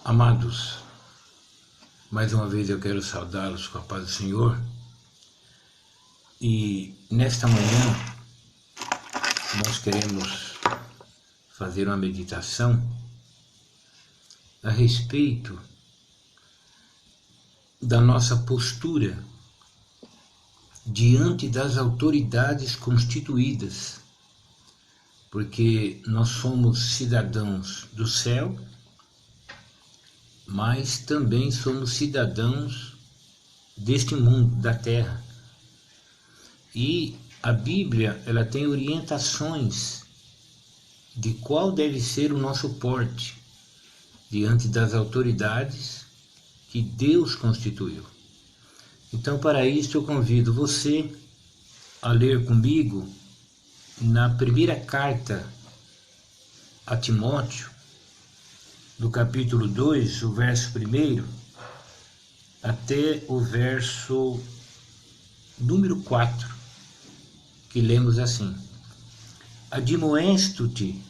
Amados, mais uma vez eu quero saudá-los com a paz do Senhor. E nesta manhã nós queremos fazer uma meditação a respeito da nossa postura diante das autoridades constituídas, porque nós somos cidadãos do céu, mas também somos cidadãos deste mundo, da terra. E a Bíblia, ela tem orientações de qual deve ser o nosso porte diante das autoridades que Deus constituiu. Então, para isso, eu convido você a ler comigo na primeira carta a Timóteo, do capítulo 2, o verso 1 até o verso número 4, que lemos assim: Admoesto-te,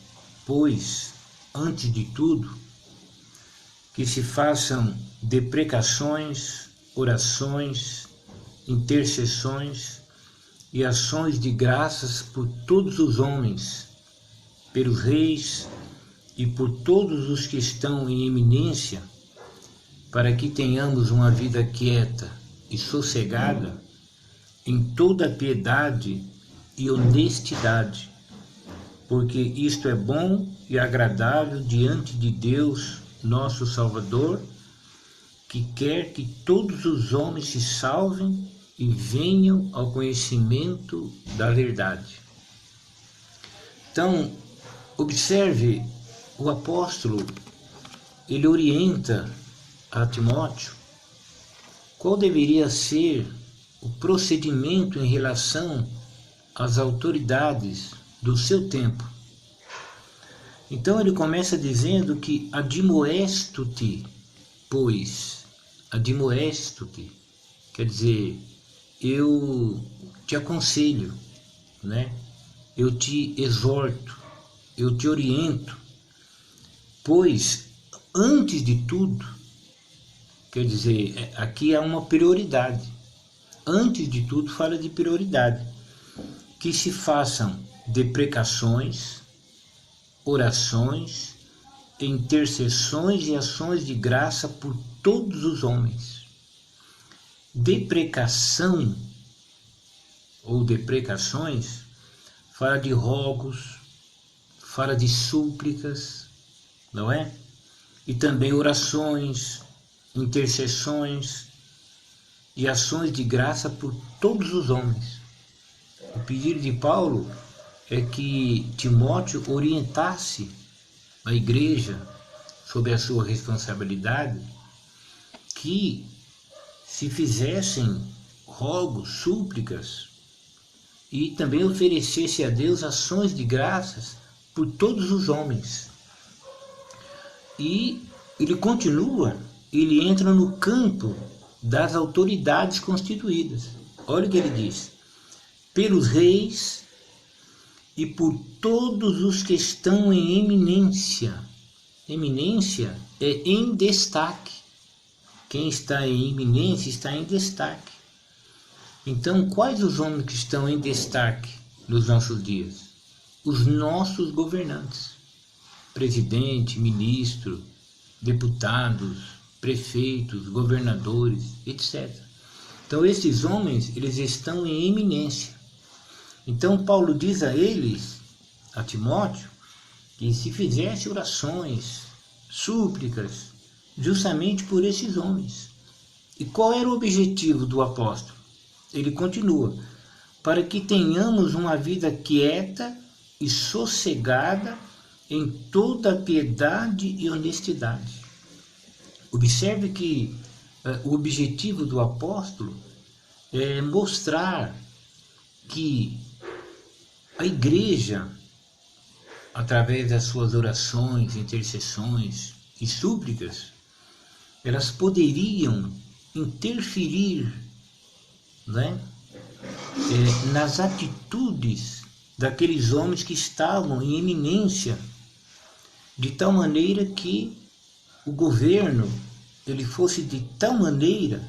pois, antes de tudo, que se façam deprecações, orações, intercessões e ações de graças por todos os homens, pelos reis e por todos os que estão em eminência, para que tenhamos uma vida quieta e sossegada em toda piedade e honestidade, porque isto é bom e agradável diante de Deus, nosso Salvador, que quer que todos os homens se salvem e venham ao conhecimento da verdade. Então, observe, o apóstolo, ele orienta a Timóteo qual deveria ser o procedimento em relação às autoridades do seu tempo. Então ele começa dizendo que admoesto-te, pois, admoesto-te, quer dizer, eu te aconselho, né? Eu te exorto, eu te oriento, pois, antes de tudo, quer dizer, aqui há uma prioridade. Antes de tudo, fala de prioridade. Que se façam deprecações, orações, intercessões e ações de graça por todos os homens. Deprecação ou deprecações fala de rogos, fala de súplicas, não é? E também orações, intercessões e ações de graça por todos os homens. O pedido de Paulo é que Timóteo orientasse a igreja sobre a sua responsabilidade, que se fizessem rogos, súplicas e também oferecesse a Deus ações de graças por todos os homens. E ele continua, ele entra no campo das autoridades constituídas. Olha o que ele diz: pelos reis e por todos os que estão em eminência. Eminência é em destaque. Quem está em eminência está em destaque. Então, quais os homens que estão em destaque nos nossos dias? Os nossos governantes. Presidente, ministro, deputados, prefeitos, governadores, etc. Então, esses homens, eles estão em eminência. Então, Paulo diz a eles, a Timóteo, que se fizesse orações, súplicas, justamente por esses homens. E qual era o objetivo do apóstolo? Ele continua: para que tenhamos uma vida quieta e sossegada em toda piedade e honestidade. Observe que o objetivo do apóstolo é mostrar que a igreja, através das suas orações, intercessões e súplicas, elas poderiam interferir, né, nas atitudes daqueles homens que estavam em eminência, de tal maneira que o governo ele fosse de tal maneira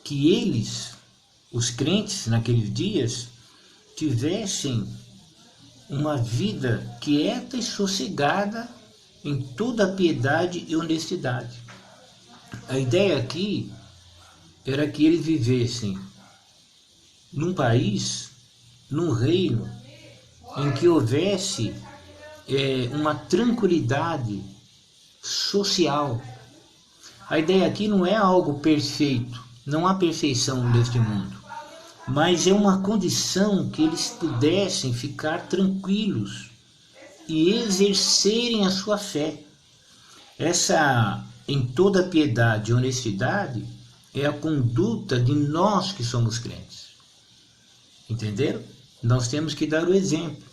que eles, os crentes naqueles dias, tivessem uma vida quieta e sossegada em toda a piedade e honestidade. A ideia aqui era que eles vivessem num país, num reino, em que houvesse uma tranquilidade social. A ideia aqui não é algo perfeito, não há perfeição neste mundo, mas é uma condição que eles pudessem ficar tranquilos e exercerem a sua fé. Essa, em toda piedade e honestidade, é a conduta de nós que somos crentes. Entenderam? Nós temos que dar o exemplo.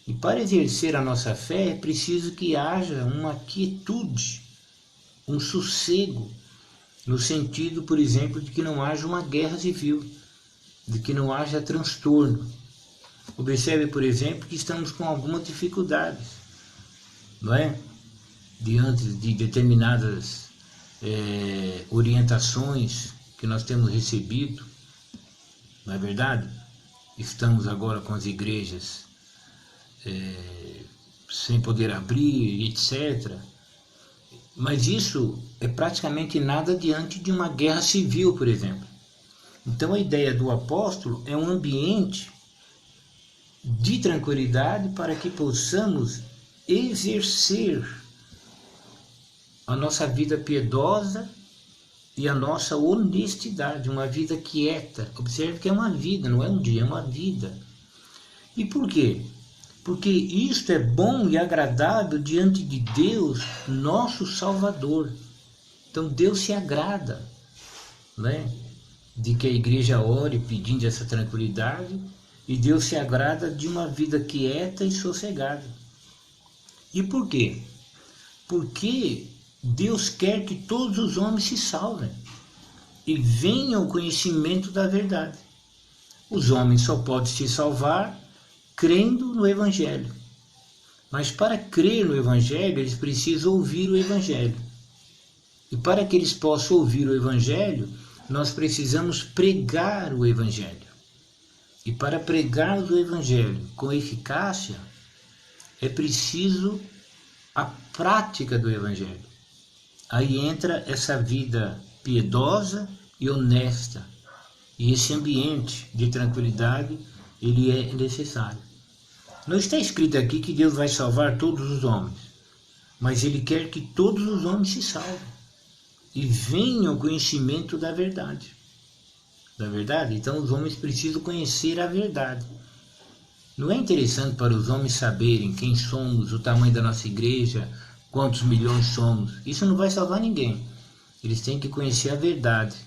E para exercer a nossa fé é preciso que haja uma quietude, um sossego, no sentido, por exemplo, de que não haja uma guerra civil, de que não haja transtorno. Observe, por exemplo, que estamos com algumas dificuldades, não é? Diante de determinadas orientações que nós temos recebido, não é verdade? Estamos agora com as igrejas sem poder abrir, etc. Mas isso é praticamente nada diante de uma guerra civil, por exemplo. Então a ideia do apóstolo é um ambiente de tranquilidade para que possamos exercer a nossa vida piedosa e a nossa honestidade, uma vida quieta. Observe que é uma vida, não é um dia, é uma vida. E por quê? Porque isto é bom e agradável diante de Deus, nosso Salvador. Então Deus se agrada, né, de que a igreja ore pedindo essa tranquilidade, e Deus se agrada de uma vida quieta e sossegada. E por quê? Porque Deus quer que todos os homens se salvem e venham ao conhecimento da verdade. Os homens só podem se salvar crendo no Evangelho. Mas para crer no Evangelho, eles precisam ouvir o Evangelho. E para que eles possam ouvir o Evangelho, nós precisamos pregar o Evangelho. E para pregar o Evangelho com eficácia, é preciso a prática do Evangelho. Aí entra essa vida piedosa e honesta. E esse ambiente de tranquilidade, ele é necessário. Não está escrito aqui que Deus vai salvar todos os homens, mas Ele quer que todos os homens se salvem e venham ao conhecimento da verdade. Da verdade? Então os homens precisam conhecer a verdade. Não é interessante para os homens saberem quem somos, o tamanho da nossa igreja, quantos milhões somos? Isso não vai salvar ninguém. Eles têm que conhecer a verdade,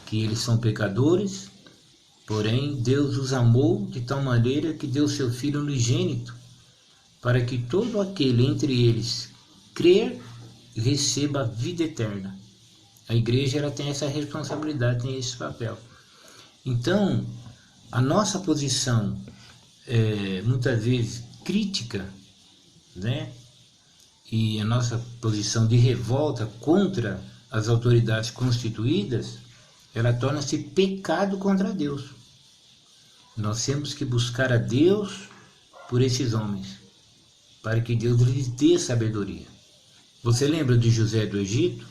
que eles são pecadores, porém Deus os amou de tal maneira que deu seu Filho unigênito, para que todo aquele entre eles crer receba a vida eterna. A igreja ela tem essa responsabilidade, tem esse papel. Então, a nossa posição muitas vezes crítica, né? E a nossa posição de revolta contra as autoridades constituídas, ela torna-se pecado contra Deus. Nós temos que buscar a Deus por esses homens, para que Deus lhes dê sabedoria. Você lembra de José do Egito?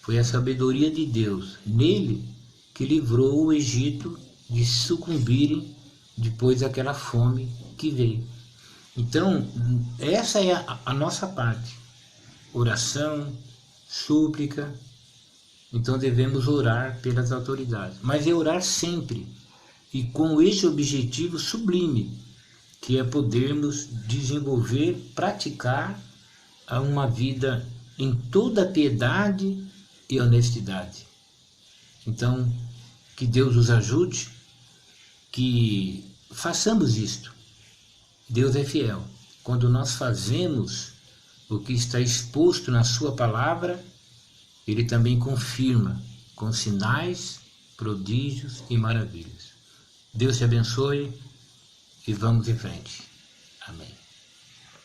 Foi a sabedoria de Deus nele que livrou o Egito de sucumbirem depois daquela fome que veio. Então, essa é a nossa parte. Oração, súplica. Então devemos orar pelas autoridades. Mas é orar sempre e com esse objetivo sublime, que é podermos desenvolver, praticar uma vida em toda piedade e honestidade. Então, que Deus nos ajude, que façamos isto. Deus é fiel. Quando nós fazemos o que está exposto na sua palavra, Ele também confirma com sinais, prodígios e maravilhas. Deus te abençoe e vamos em frente. Amém.